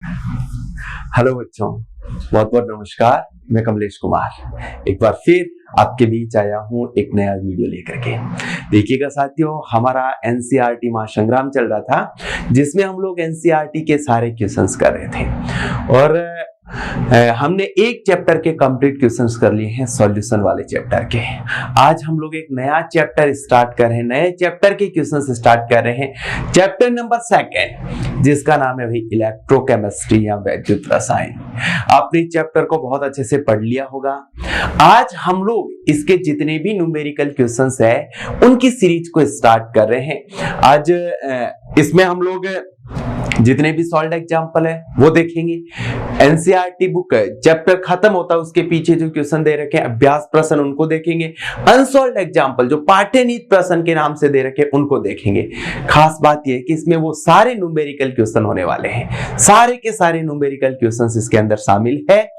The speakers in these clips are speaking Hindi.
हेलो बच्चों, बहुत बहुत नमस्कार। मैं कमलेश कुमार एक बार फिर आपके बीच आया हूँ एक नया वीडियो लेकर के। देखिएगा साथियों, हमारा एनसीईआरटी महासंग्राम चल रहा था जिसमें हम लोग एनसीईआरटी के सारे क्वेश्चंस कर रहे थे और हमने एक चैप्टर के कंप्लीट क्वेश्चंस कर लिए हैं, सॉल्यूशन वाले चैप्टर के। आज हम लोग एक नया चैप्टर स्टार्ट कर रहे हैं, नए चैप्टर के क्वेश्चंस स्टार्ट कर रहे हैं, चैप्टर नंबर 2 जिसका नाम है भाई इलेक्ट्रोकेमिस्ट्री या वैद्युत रसायन। आपने चैप्टर को बहुत अच्छे से पढ़ लिया होगा। आज हम लोग इसके जितने भी न्यूमेरिकल क्वेश्चंस है उनकी सीरीज को स्टार्ट कर रहे हैं। आज इसमें हम लोग जितने भी सॉल्व एग्जाम्पल है वो देखेंगे। एनसीईआरटी बुक चैप्टर खत्म होता है उसके पीछे जो क्वेश्चन दे रखे हैं अभ्यास प्रश्न उनको देखेंगे। अनसॉल्व एग्जाम्पल जो पाठ्यनीति प्रश्न के नाम से दे रखे हैं उनको देखेंगे। खास बात यह है कि इसमें वो सारे न्यूमेरिकल क्वेश्चन होने वाले हैं, सारे के सारे न्यूमेरिकल क्वेश्चंस इसके अंदर शामिल है।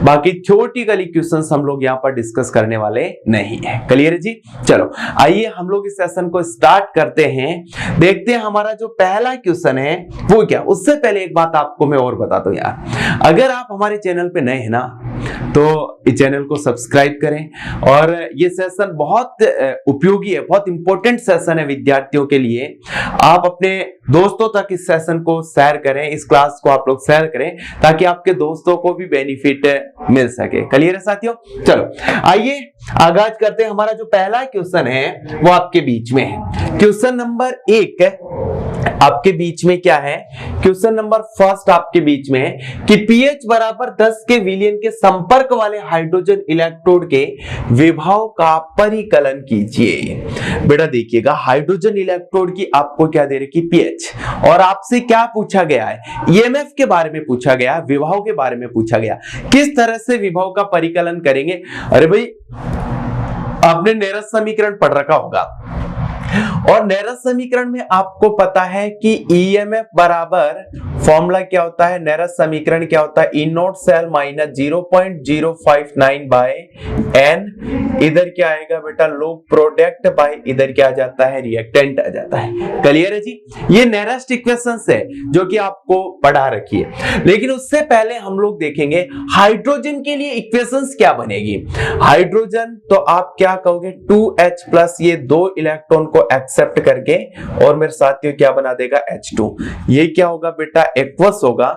बाकी छोटी गली क्वेश्चंस हम लोग यहाँ पर डिस्कस करने वाले नहीं है। क्लियर है जी? चलो आइए हम लोग इस सेशन को स्टार्ट करते हैं। देखते हैं हमारा जो पहला क्वेश्चन है वो क्या। उससे पहले एक बात आपको मैं और बता दूं यार, अगर आप हमारे चैनल पे नए हैं ना तो इस चैनल को सब्सक्राइब करें। और ये सेशन बहुत उपयोगी है, बहुत इंपॉर्टेंट सेशन है विद्यार्थियों के लिए। आप अपने दोस्तों तक इस सेशन को शेयर करें, इस क्लास को आप लोग शेयर करें ताकि आपके दोस्तों को भी बेनिफिट मिल सके। क्लियर है साथियों? चलो आइए आगाज करते हैं। हमारा जो पहला क्वेश्चन है वो आपके बीच में है। क्वेश्चन नंबर 1 आपके बीच में क्या है? क्वेश्चन नंबर 1 आपके बीच में है कि pH बराबर 10 के विलयन के संपर्क वाले हाइड्रोजन इलेक्ट्रोड के विभव का परिकलन कीजिए। बेटा देखिएगा, हाइड्रोजन इलेक्ट्रोड की आपको क्या दे रखी? pH। और आपसे क्या पूछा गया है? ईएमएफ के बारे में पूछा गया, विभव के बारे में पूछा गया। किस तरह से विभव का परिकलन करेंगे? अरे भाई आपने नेरस समीकरण पढ़ रखा होगा और नेरस समीकरण में आपको पता है कि ईएमएफ बराबर फॉर्मूला क्या होता है? नेरस समीकरण क्या होता है? E not cell minus 0.059 by N. इधर क्या आएगा बेटा? लोग प्रोडक्ट बाय इधर क्या आ जाता है? रिएक्टेंट आ जाता है। क्लियर है जी? ये नेरेस्ट इक्वेशंस है जो कि आपको पढ़ा रखी है। लेकिन उससे पहले हम लोग देखेंगे हाइड्रोजन के लिए इक्वेशंस क्या बनेगी। हाइड्रोजन तो आप क्या कहोगे? 2H प्लस ये 2 इलेक्ट्रॉन को एक्सेप्ट करके और मेरे साथियों क्या बना देगा? H2। ये क्या होगा बेटा? एक्वस होगा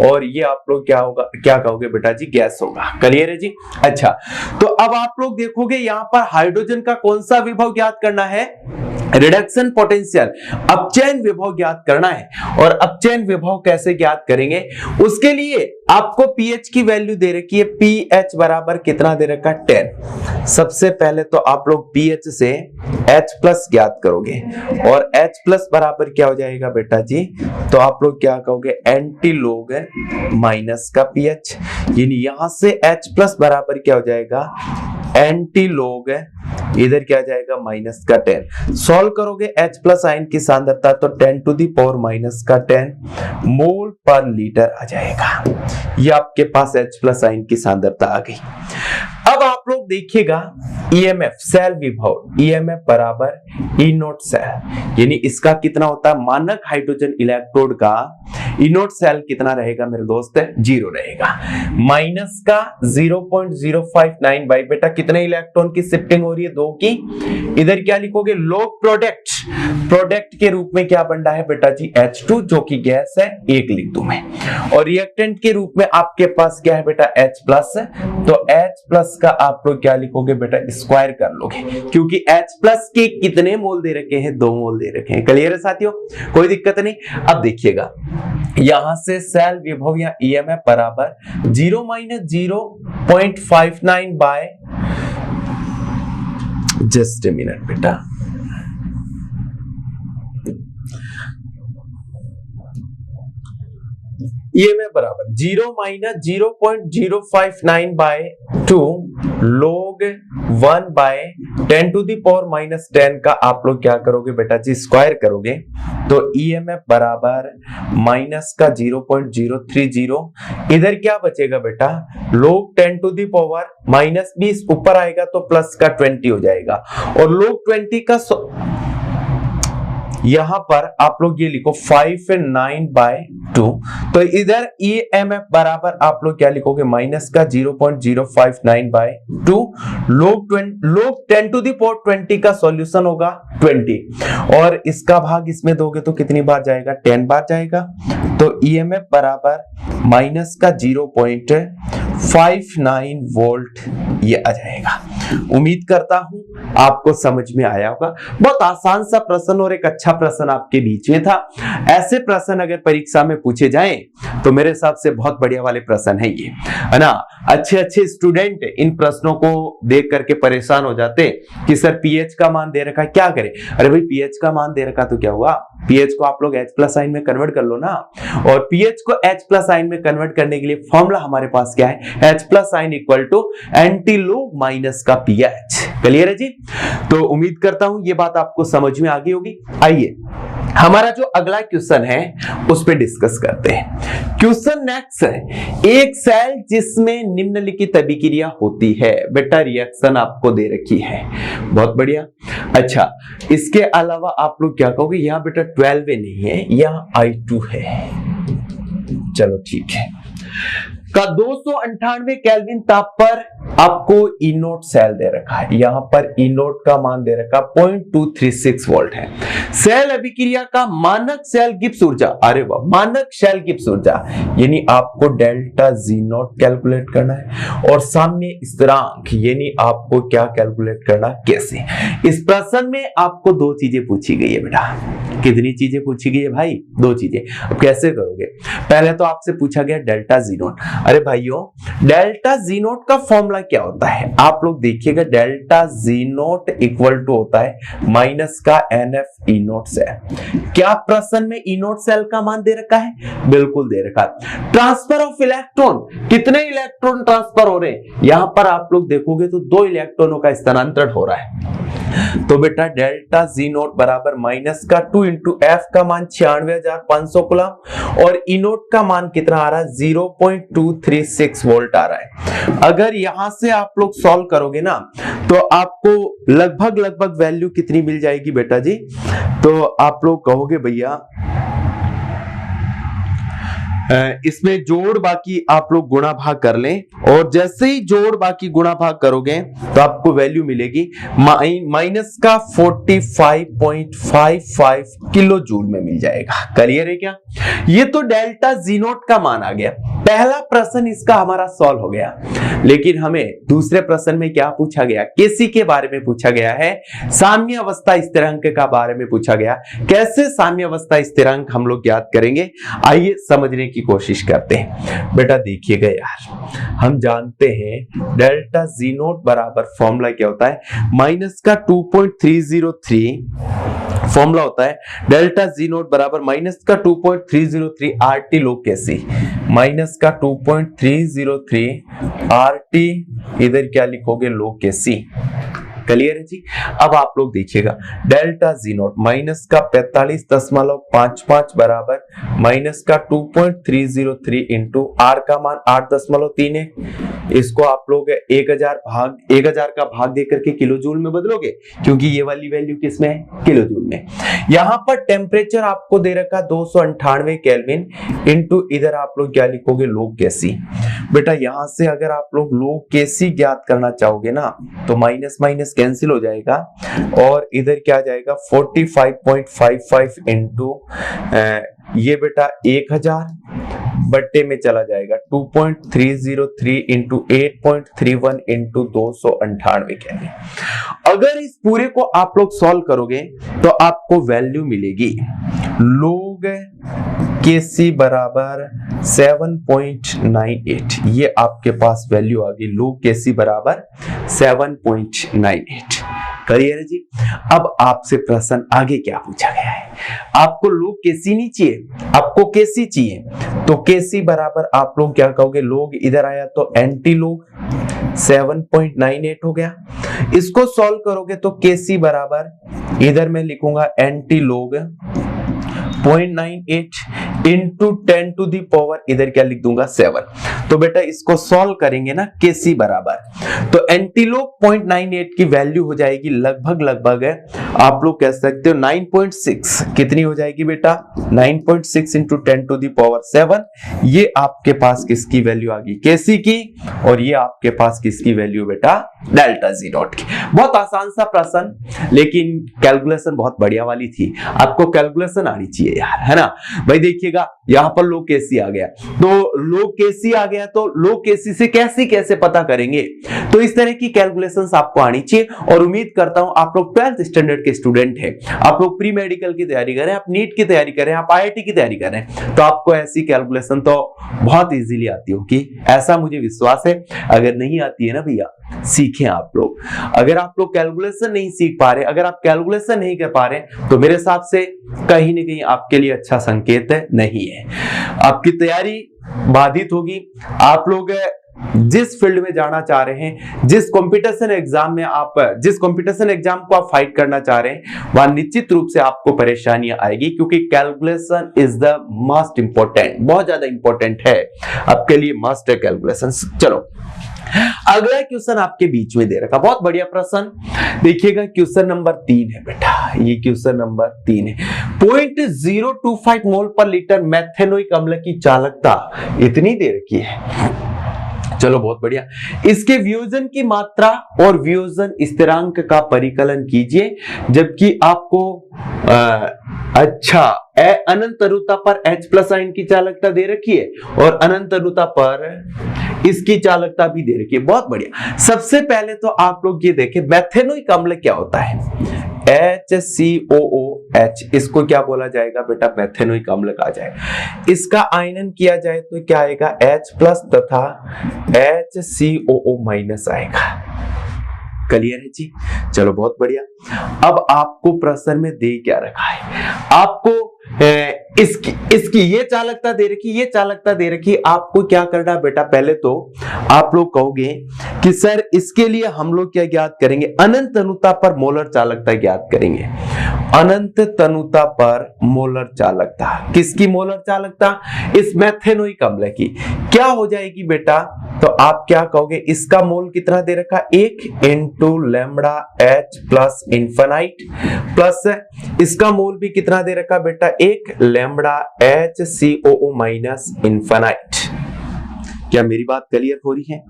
और ये आप लोग क्या होगा? क्या कहोगे बेटा जी? गैस होगा। क्लियर है जी? अच्छा, तो अब आप लोग देखोगे यहां पर हाइड्रोजन का कौन सा विभव ज्ञात करना है? रिडक्शन पोटेंशियल, अपचयन विभव ज्ञात करना है। और अपचयन विभव कैसे ज्ञात करेंगे? उसके लिए आपको pH की वैल्यू दे रखी है। pH बराबर कितना दे रखा? 10। सबसे पहले तो आप लोग pH से H प्लस ज्ञात करोगे और H प्लस बराबर क्या हो जाएगा बेटा जी? तो आप लोग क्या कहोगे? एंटी लोग माइनस का pH, यानी यहां से H प्लस बराबर क्या हो जाएगा? एंटी लोग इधर क्या जाएगा? माइनस का 10। सॉल्व करोगे H प्लस आयन की सांद्रता तो 10 टू दी पावर माइनस का 10 मोल पर लीटर आ जाएगा। ये आपके पास H प्लस आयन की सांद्रता आ गई। अब आप लोग देखिएगा ईएमएफ सेल विभव, ईएमएफ बराबर ई नोट सेल, यानी इसका कितना होता है? मानक हाइड्रोजन इलेक्ट्रोड का ई नोट सेल कितना रहेगा मेरे दोस्त? 0 रहेगा। माइनस का 0.059 बाई बेटा कितने इलेक्ट्रॉन की शिफ्टिंग हो रही है? 2 की। इधर क्या लिखोगे? लॉग प्रोडक्ट, प्रोडक्ट के रूप में क्या बन रहा है बेटा जी? H2 जो कि गैस है, 1 लिख दूं मैं। और रिएक्टेंट के रूप में आपके पास क्या है बेटा? H plus. तो H प्लस का आप लोग क्या लिखोगे बेटा? स्क्वायर कर लोगे, क्योंकि H प्लस के कितने मोल दे रखे हैं? 2 मोल दे रखे हैं। क्लियर है साथियों? कोई दिक्कत नहीं। अब देखिएगा यहां से सेल विभव या ईएमएफ बराबर 0 minus 0.59 by, just a minute बेटा, ईएमएफ बराबर 0 minus 0.059 by 2 log 1 by 10 to the power minus 10 का आप लोग क्या करोगे बेटा जी? स्क्वायर करोगे तो ईएमएफ बराबर माइनस का 0.030। इधर क्या बचेगा बेटा? log 10 to the power minus 20 ऊपर आएगा तो प्लस का 20 हो जाएगा और log 20 का यहां पर आप लोग ये लिखो 5/9/2। तो इधर EMF बराबर आप लोग क्या लिखोगे, माइनस का 0.0592। लोग 10 टू दी पावर 20 का सॉल्यूशन होगा 20, और इसका भाग इसमें दोगे तो कितनी बार जाएगा, 10 बार जाएगा। तो EMF बराबर माइनस का 0.59 वोल्ट ये आ जाएगा। उम्मीद करता हूं आपको समझ में आया होगा। बहुत आसान सा प्रश्न और एक अच्छा प्रश्न आपके बीच में था। ऐसे प्रश्न अगर परीक्षा में पूछे जाएं तो मेरे हिसाब से बहुत बढ़िया वाले प्रश्न है ये, है ना। अच्छे अच्छे स्टूडेंट इन प्रश्नों को देख करके परेशान हो जाते कि सर पीएच का मान दे रखा है, क्या करें। अरे भाई पीएच का मान दे रखा तो क्या हुआ, पीएच को आप लोग H प्लस साइन में कन्वर्ट कर लो ना। और पीएच को H प्लस साइन में कन्वर्ट करने के लिए फॉर्मूला हमारे पास क्या है, H plus sign equal to anti log minus का पीएच। क्लियर है जी। तो उम्मीद करता हूं ये बात आपको समझ में आ गई होगी। आइए हमारा जो अगला क्वेश्चन है उस पे डिस्कस करते हैं। क्वेश्चन नेक्स्ट है, एक सेल जिसमें निम्नलिखित अभिक्रिया होती है। बेटा रिएक्शन आपको दे रखी है, बहुत बढ़िया। अच्छा इसके अलावा आप लोग क्या कहोगे, यहाँ बेटा 12 नहीं है, यहाँ I2 है। चलो ठीक है। का 298 केल्विन ताप पर आपको इनोट सेल दे रखा है। यहां पर इनोट का मान दे रखा 0.236 वोल्ट है। सेल अभिक्रिया का मानक सेल गिब्स ऊर्जा, अरे वाह, मानक सेल गिब्स ऊर्जा यानी आपको डेल्टा जी नॉट कैलकुलेट करना है, और साम्य स्थिरांक यानी आपको क्या कैलकुलेट करना, कैसे। इस प्रश्न में आपको दो चीजें पूछी गई है बेटा। कितनी चीजें पूछी गई है भाई, दो चीजें। अब कैसे करोगे, पहले तो आपसे पूछा गया डेल्टा जी नॉट। अरे भाइयों डेल्टा जी नॉट का फॉर्मूला क्या होता है, आप लोग देखिएगा। Delta G naught equal to होता है माइनस का NF ई नॉट सेल। क्या प्रश्न में ई नॉट सेल का मान दे रखा है, बिल्कुल दे रखा है। ट्रांसफर ऑफ इलेक्ट्रॉन, कितने इलेक्ट्रॉन ट्रांसफर हो रहे हैं, यहां पर आप लोग देखोगे तो 2 इलेक्ट्रॉनों का स्थानांतरण हो रहा है। तो बेटा डेल्टा जी नोट बराबर माइनस का 2 इंटू एफ का मान 96,500 कूलम, और ई नोट का मान कितना आ रहा है, 0.236 वोल्ट आ रहा है। अगर यहां से आप लोग सॉल्व करोगे ना तो आपको लगभग वैल्यू कितनी मिल जाएगी बेटा जी, तो आप लोग कहोगे भैया इसमें जोड़ बाकी आप लोग गुणा भाग कर लें, और जैसे ही जोड़ बाकी गुणा भाग करोगे तो आपको वैल्यू मिलेगी माइनस का 45.55 किलो जूल में मिल जाएगा। क्लियर है क्या। ये तो डेल्टा जी नोट का मान आ गया। पहला प्रश्न इसका हमारा सॉल्व हो गया, लेकिन हमें दूसरे प्रश्न में क्या पूछा गया, केसी के बारे में पूछा गया है, साम्य अवस्था स्थिरांक का बारे में पूछा गया। कैसे साम्य अवस्था स्थिरांक हम लोग याद करेंगे, आइए समझने की कोशिश करते हैं। बेटा देखिएगा यार, हम जानते हैं डेल्टा जी नोट बराबर फॉर्मूला क्या होता है, माइनस का 2.303 फॉर्मूला होता है। डेल्टा जी नोट बराबर माइनस का 2.303 RT लोग कैसी, माइनस का 2.303 RT इधर क्या लिखोगे, लोग कैसी। क्लियर है जी। अब आप लोग देखिएगा डेल्टा जी नोट माइनस का 45.55 बराबर माइनस का 2.303 इंटू आर का मान 8.3 है। इसको आप लोग 1000 का भाग देकर के किलो जूल में बदलोगे, क्योंकि ये वाली वैल्यू किसमें है, किलो जूल में। यहां पर टेम्परेचर आपको दे रखा 298 केल्विन इंटू इधर आप लोग क्या लिखोगे, लोग केसी। बेटा यहां से अगर आप लोग लोग केसी ज्ञात करना चाहोगे ना तो माइनस माइनस कैंसिल हो जाएगा, और इधर क्या जाएगा 45.55 इंटू ये बेटा 1000 बट्टे में चला जाएगा 2.303 इंटू 8.31 इंटू 298 केल्विन। अगर इस पूरे को आप लोग सॉल्व करोगे तो आपको वैल्यू मिलेगी लोग केसी बराबर 7.98। ये आपके पास वैल्यू आ गई, लोग केसी बराबर 7.98। क्लियर है जी। अब आपसे प्रश्न आगे क्या पूछा गया है, आपको लोग केसी नहीं चाहिए, आपको केसी चाहिए। तो केसी बराबर आप लोग क्या कहोगे, लोग इधर आया तो एंटी लोग 7.98 हो गया। इसको सॉल्व करोगे तो केसी बराबर इधर मैं लिखूंगा एंटी लोग 0.98 इंटू 10 टू दी पावर इधर क्या लिख दूंगा 7। तो बेटा इसको सॉल्व करेंगे ना Kc बराबर, तो एंटीलोप 0.98 की वैल्यू हो जाएगी लगभग आप लोग कह सकते हो 9.6। कितनी हो जाएगी बेटा? 9.6 इंटू 10⁻⁷। ये आपके पास किसकी वैल्यू आ गई? Kc की। और ये आपके पास किसकी वैल्यू बेटा? डेल्टा जी नॉट की। बहुत आसान सा प्रश्न, लेकिन कैलकुलेशन बहुत बढ़िया वाली थी। आपको कैलकुलेशन आनी चाहिए यार, है ना भाई। देखिएगा यहां पर लो केसी आ गया, तो लो केसी आ गया, तो लो केसी से कैसे पता करेंगे? तो इस तरह की कैलकुलेशंस आपको आनी चाहिए। और उम्मीद करता हूं आप लोग 12th स्टैंडर्ड के स्टूडेंट हैं, आप लोग प्री मेडिकल की तैयारी कर रहे हैं, आप नीट की तैयारी कर रहे हैं, आप IIT की तैयारी कर रहे हैं, तो आपको ऐसी कैलकुलेशन तो बहुत इजीली आती होगी, ऐसा मुझे विश्वास है। अगर नहीं आती है ना भैया, सीखें आप लोग। अगर आप लोग कैलकुलेशन नहीं सीख पा रहे, अगर आप कैलकुलेशन नहीं कर पा रहे, तो मेरे हिसाब से कहीं ना कहीं आपके लिए अच्छा संकेत नहीं है। आपकी तैयारी बाधित होगी। आप लोग जिस फील्ड में जाना चाह रहे हैं, जिस कंपटीशन एग्जाम को आप फाइट करना चाह रहे हैं, वहां निश्चित रूप से आपको परेशानियां आएगी, क्योंकि calculation is the most important, बहुत ज्यादा इंपॉर्टेंट है आपके लिए, मस्ट है कैलकुलेशन। चलो अगला क्वेश्चन आपके बीच में दे रखा, बहुत बढ़िया प्रश्न। देखिएगा क्वेश्चन नंबर 3 है बेटा, ये क्वेश्चन नंबर 3 है। 0.025 मोल पर लीटर मेथेनोइक अम्ल की चालकता इतनी दे रखी है। चलो बहुत बढ़िया। इसके वियोजन की मात्रा और वियोजन स्थिरांक का परिकलन कीजिए, जबकि आपको अनंत अरुता पर H+ आयन की चालकता दे रखी है और अनंत अरुता पर इसकी चालकता भी दे रखी है। बहुत बढ़िया। सबसे पहले तो आप लोग ये देखें मेथेनोइक अम्ल क्या होता है। HCOOH, इसको क्या बोला जाएगा बेटा? मेथेनोइक अम्ल कहा जाएगा। इसका आयनन किया जाए तो क्या आएगा? H+ तथा HCOO- आएगा। क्लियर है जी? चलो बहुत बढ़िया। अब आपको प्रश्न में दे क्या रखा है? आपको इसकी ये चालकता दे रखी, ये चालकता दे रखी। आपको क्या करना है बेटा? पहले तो आप लोग कहोगे कि सर इसके लिए हम लोग क्या ज्ञात करेंगे? अनंत तनुता पर मोलर चालकता ज्ञात करेंगे। अनंत तनुता पर मोलर चालकता, किसकी मोलर चालकता? इस मेथेनोइक अम्ल की। क्या हो जाएगी बेटा? तो आप क्या कहोगे? इसका मोल कितना दे रखा? 1 into lambda H+ infinite, plus इसका मोल भी कितना दे रखा बेटा? 1 लैम्बडा HCOO- इन्फिनाइट। क्या मेरी बात क्लियर हो रही है?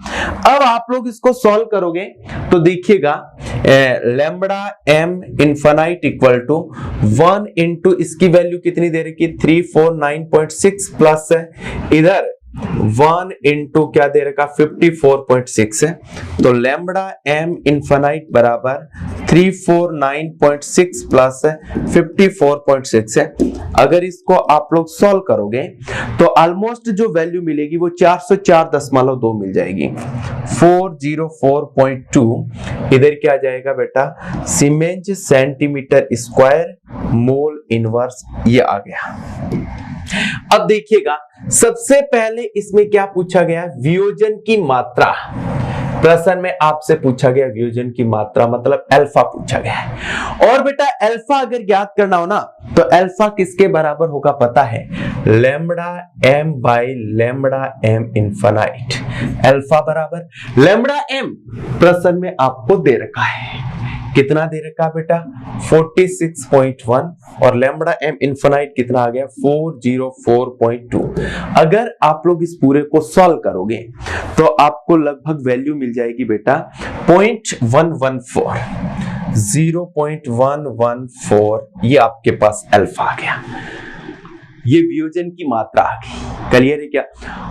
अब आप लोग इसको सॉल्व करोगे तो देखिएगा lambda m infinite equal to 1 into इसकी वैल्यू कितनी दे रखी? 349.6 प्लस इधर 1 इंटू क्या दे रखा? 54.6 है। तो लैम्बडा m इन्फिनाइट बराबर 349.6 प्लस 54.6 है। अगर इसको आप लोग सॉल्व करोगे तो ऑलमोस्ट जो वैल्यू मिलेगी वो 404.2 मिल जाएगी। 404.2 इधर क्या जाएगा बेटा? Siemens centimetre square mole inverse, ये आ गया। अब देखिएगा सबसे पहले इसमें क्या पूछा गया? वियोजन की मात्रा। प्रश्न में आपसे पूछा गया वियोजन की मात्रा, मतलब अल्फा पूछा गया है। और बेटा अल्फा अगर ज्ञात करना हो ना, तो अल्फा किसके बराबर होगा पता है? Lambda m by lambda m infinite. Alpha बराबर लैम्बडा m प्रश्न में आपको दे रखा है, कितना दे रखा बेटा? 46.1 और लैम्बडा m इन्फिनाइट कितना आ गया? 404.2। अगर आप लोग इस पूरे को सॉल्व करोगे तो आपको लगभग वैल्यू मिल जाएगी बेटा 0.114। 0.114 ये आपके पास अल्फा आ गया। ये वियोजन की मात्रा आ गई। क्लियर है क्या?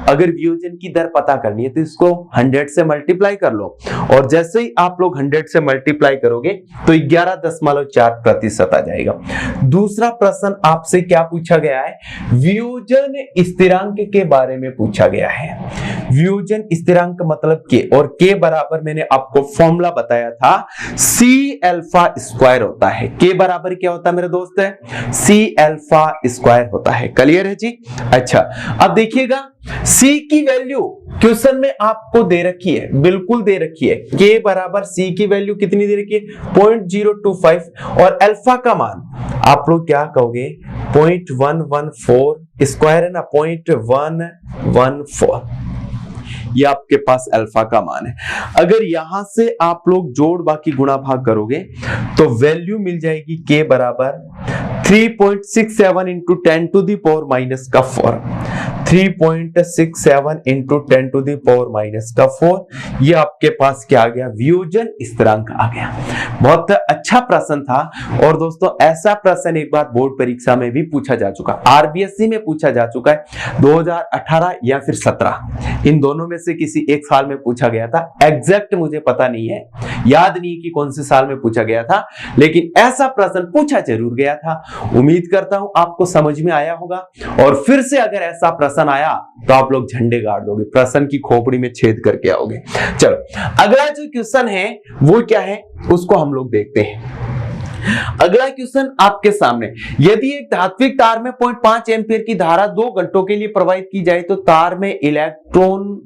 अगर वियोजन की दर पता करनी है तो इसको 100 से मल्टीप्लाई कर लो, और जैसे ही आप लोग 100 से मल्टीप्लाई करोगे तो 11.4% आ जाएगा। दूसरा प्रश्न आपसे क्या पूछा गया है? वियोजन स्थिरांक के बारे में पूछा गया है। वियोजन स्थिरांक मतलब के, और के बराबर मैंने आपको फॉर्मूला बताया था, C अल्फा स्क्वायर होता है। के बराबर क्या होता है मेरे दोस्त? C अल्फा स्क्वायर होता है। क्लियर है जी? अच्छा अब देखिएगा C की वैल्यू क्वेश्चन में आपको दे रखी है, बिल्कुल दे रखी है। K बराबर C की वैल्यू कितनी दे रखी है? 0.025 और अल्फा का मान आप लोग क्या कहोगे? 0.114 स्क्वायर है ना, 0.114। ये आपके पास अल्फा का मान है। अगर यहां से आप लोग जोड़ बाकी गुणा भाग करोगे तो वैल्यू मिल जाएगी k बराबर 3.67 into 10 to the power minus का 4। 3.67 into 10 to the power minus का 4। ये आपके पास क्या आ गया, वियोजन स्थिरांक आ गया। बहुत अच्छा प्रश्न था। और दोस्तों ऐसा प्रश्न एक बार बोर्ड परीक्षा में भी पूछा जा चुका, आरबीएससी में पूछा जा चुका है 2018 या फिर 17, इन दोनों में से किसी एक साल में पूछा गया था। एग्जैक्ट मुझे पता नहीं है, याद नहीं कि कौन से साल में पूछा गया था, लेकिन ऐसा प्रश्न पूछा जरूर गया था। उम्मीद करता हूं आपको समझ में आया होगा। और फिर से अगर ऐसा प्रश्न आया तो आप लोग झंडे गाड़ दोगे, प्रश्न की खोपड़ी में छेद करके आओगे। चलो अगला जो क्वेश्चन है वो क्या है उसको हम लोग देखते हैं। अगला क्वेश्चन आपके सामने, यदि एक धात्विक तार में 0.5 एम्पीयर की धारा 2 घंटों के लिए प्रवाहित की जाए तो तार में इलेक्ट्रॉन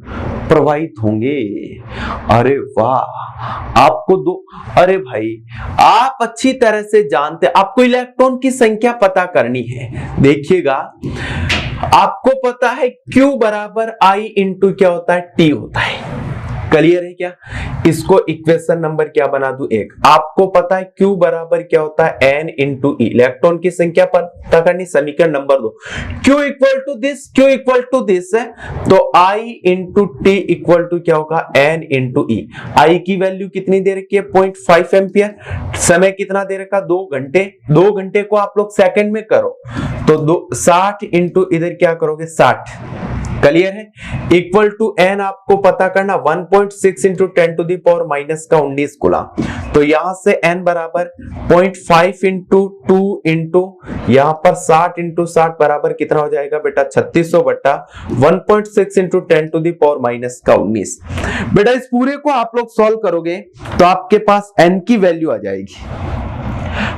प्रवाहित होंगे। अरे वाह, आपको दो, अरे भाई आप अच्छी तरह से जानते, आपको इलेक्ट्रॉन की संख्या पता करनी है। देखिएगा आपको पता है Q बराबर I इंटू क्या होता है, T होता है। क्लियर है क्या? इसको इक्वेशन नंबर क्या बना दूं, 1। आपको पता है Q बराबर क्या होता है, N इंटू E, इलेक्ट्रॉन की संख्या पता करनी, समीकरण number 2। Q equal to this है तो I into T equal to क्या होगा, N इंटू E। I की वैल्यू कितनी दे रखी है, 0.5 एम्पियर। समय कितना दे रखा, 2 घंटे। 2 घंटे को आप लोग सेकंड में करो तो 60 इंटू इधर क्या करोगे, 60। क्लियर है? इक्वल टू n आपको पता करना 1.6 into 10 to the power minus का 19 कूलम। तो यहां से n बराबर 0.5 इंटू 2 इंटू यहां पर 60 इंटू 60 बराबर कितना हो जाएगा बेटा, 3600 बट्टा 1.6 into 10 to the power minus का 19। बेटा इस पूरे को आप लोग सॉल्व करोगे तो आपके पास n की वैल्यू आ जाएगी।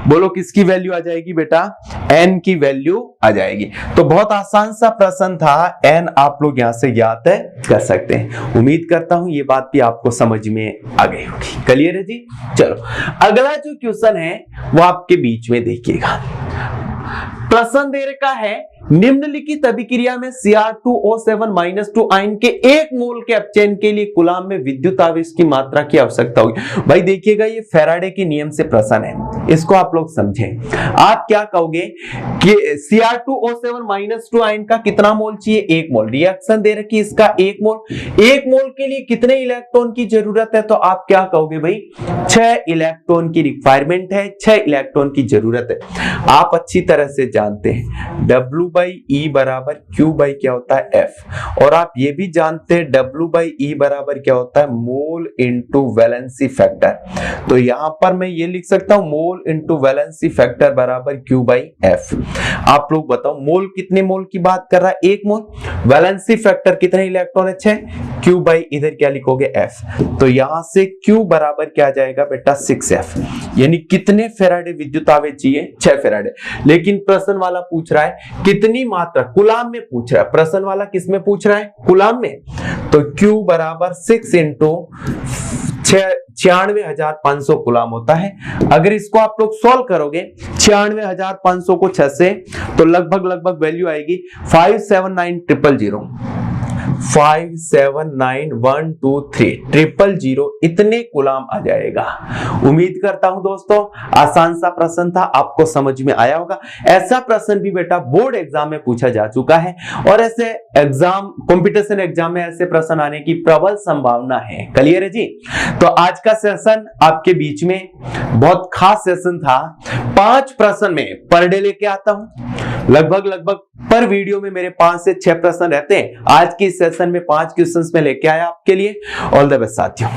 बोलो किसकी वैल्यू आ जाएगी बेटा, n की वैल्यू आ जाएगी। तो बहुत आसान सा प्रश्न था, n आप लोग यहां से याद कर सकते हैं। उम्मीद करता हूं ये बात भी आपको समझ में आ गई होगी। क्लियर है जी? चलो अगला जो क्वेश्चन है वो आपके बीच में देखिएगा। प्रश्न दे रखा है निम्नलिखित अभिक्रिया में Cr2O7-2 आयन के 1 मोल के अपचयन के लिए कूलम में विद्युत आवेश की मात्रा की आवश्यकता होगी। भाई देखिएगा ये फैराडे के नियम से प्रश्न है, इसको आप लोग समझें। आप क्या कहोगे कि Cr2O7-2 आयन का कितना मोल चाहिए, 1 मोल। रिएक्शन दे रखी इसका 1 मोल। 1 मोल के लिए कितने इलेक्ट्रॉन की जरूरत है, तो आप क्या कहोगे भाई, 6 इलेक्ट्रॉन की रिक्वायरमेंट है, 6 इलेक्ट्रॉन की जरूरत है। आप अच्छी तरह से जानते हैं W बाई ई बराबर Q बाई क्या होता है, F। और आप ये भी जानते हैं W बाई ई बराबर क्या होता है, मोल इंटू वैलेंसी फैक्टर। तो यहां पर मैं ये लिख सकता हूं मोल इंटू वैलेंसी फैक्टर बराबर Q बाई F। आप लोग बताओ मोल कितने मोल की बात कर रहा है, 1 मोल। वैलेंसी फैक्टर कितने इलेक्ट्रॉन है, 6। Q बाई इधर क्या लिखोगे, F। तो यहां से Q बराबर क्या आ जाएगा बेटा, 6F। यानी कितने फैराडे विद्युत आवेश चाहिए, 6 फैराडे। लेकिन प्रश्न वाला पूछ रहा है कितनी मात्रा, कूलम में पूछ रहा है। प्रश्न वाला किस में पूछ रहा है, कूलम में। तो Q बराबर 6 इंटू 96,500 कूलम होता है। अगर इसको आप लोग सॉल्व करोगे 96,500 को 6 से, तो लगभग वैल्यू आएगी 579,000 579,123 इतने कूलम आ जाएगा। उम्मीद करता हूं दोस्तों आसान सा प्रश्न था, आपको समझ में आया होगा। ऐसा प्रश्न भी बेटा बोर्ड एग्जाम में पूछा जा चुका है और ऐसे एग्जाम, कंपटीशन एग्जाम में ऐसे प्रश्न आने की प्रबल संभावना है। क्लियर है जी? तो आज का सेशन आपके बीच में बहुत खास सेशन था। 5 प्रश्न में पर डे लेके आता हूं। लगभग पर वीडियो में मेरे 5 से 6 प्रश्न रहते हैं। आज की सेशन में 5 क्वेश्चंस में लेके आया आपके लिए। ऑल द बेस्ट साथियों।